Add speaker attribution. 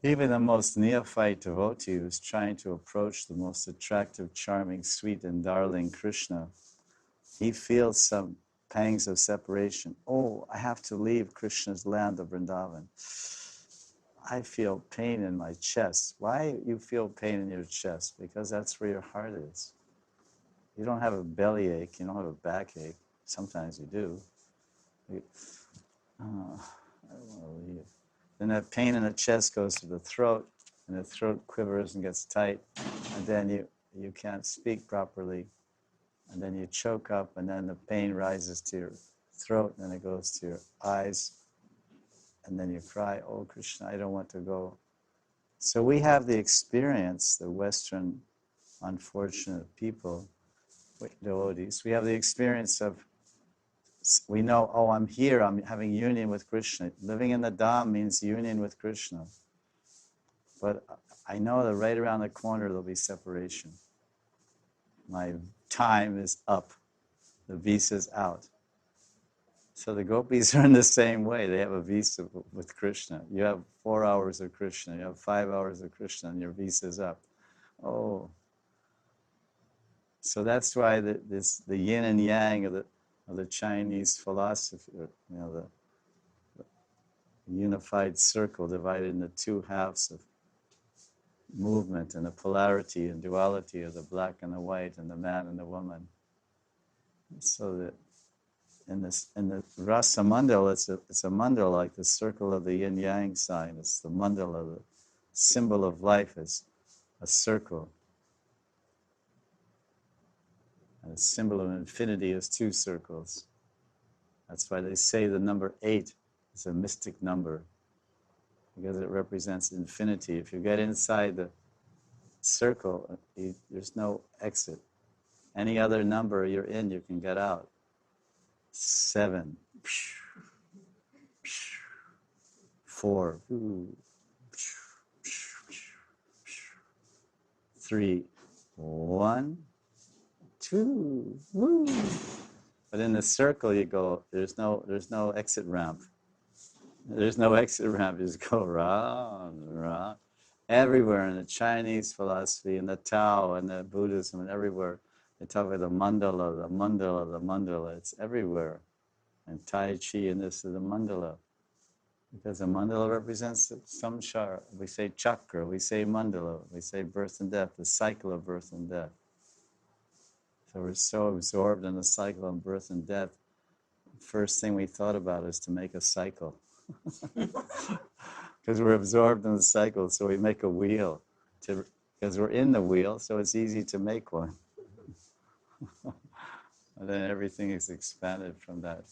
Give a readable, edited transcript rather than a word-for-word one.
Speaker 1: Even the most neophyte devotee who's trying to approach the most attractive, charming, sweet, and darling Krishna, he feels some pangs of separation. Oh, I have to leave Krishna's land of Vrindavan. I feel pain in my chest. Why you feel pain in your chest? Because that's where your heart is. You don't have a bellyache, you don't have a backache. Sometimes you do. Oh, I don't want to leave. Then that pain in the chest goes to the throat, and the throat quivers and gets tight, and then you can't speak properly, and then you choke up, and then the pain rises to your throat, and then it goes to your eyes, and then you cry, oh Krishna, I don't want to go. So we have the experience, the Western unfortunate people, devotees, we have the experience of, we know, oh, I'm here, I'm having union with Krishna. Living in the Dham means union with Krishna. But I know that right around the corner there'll be separation. My time is up. The visa's out. So the gopis are in the same way. They have a visa with Krishna. You have 4 hours of Krishna. You have 5 hours of Krishna, and your visa's up. Oh. So that's why the yin and yang of the Chinese philosophy, the unified circle divided into two halves of movement and the polarity and duality of the black and the white and the man and the woman. So that in the rasa mandala, it's a mandala like the circle of the yin yang sign. It's the mandala, the symbol of life is a circle. And the symbol of infinity is 2 circles. That's why they say the number 8 is a mystic number, because it represents infinity. If you get inside the circle, there's no exit. Any other number you're in, you can get out. 7, 4, 3, 1, 2. Woo. But in the circle, you go. There's no exit ramp. There's no exit ramp. You just go round, round. Everywhere in the Chinese philosophy, in the Tao, and the Buddhism, and everywhere, they talk about the mandala, the mandala, the mandala. It's everywhere. And Tai Chi, and this is the mandala. Because the mandala represents samsara. We say chakra, we say mandala, we say birth and death, the cycle of birth and death. So we're so absorbed in the cycle of birth and death, the first thing we thought about is to make a cycle. Because we're absorbed in the cycle, so we make a wheel. Because we're in the wheel, so it's easy to make one. And then everything is expanded from that.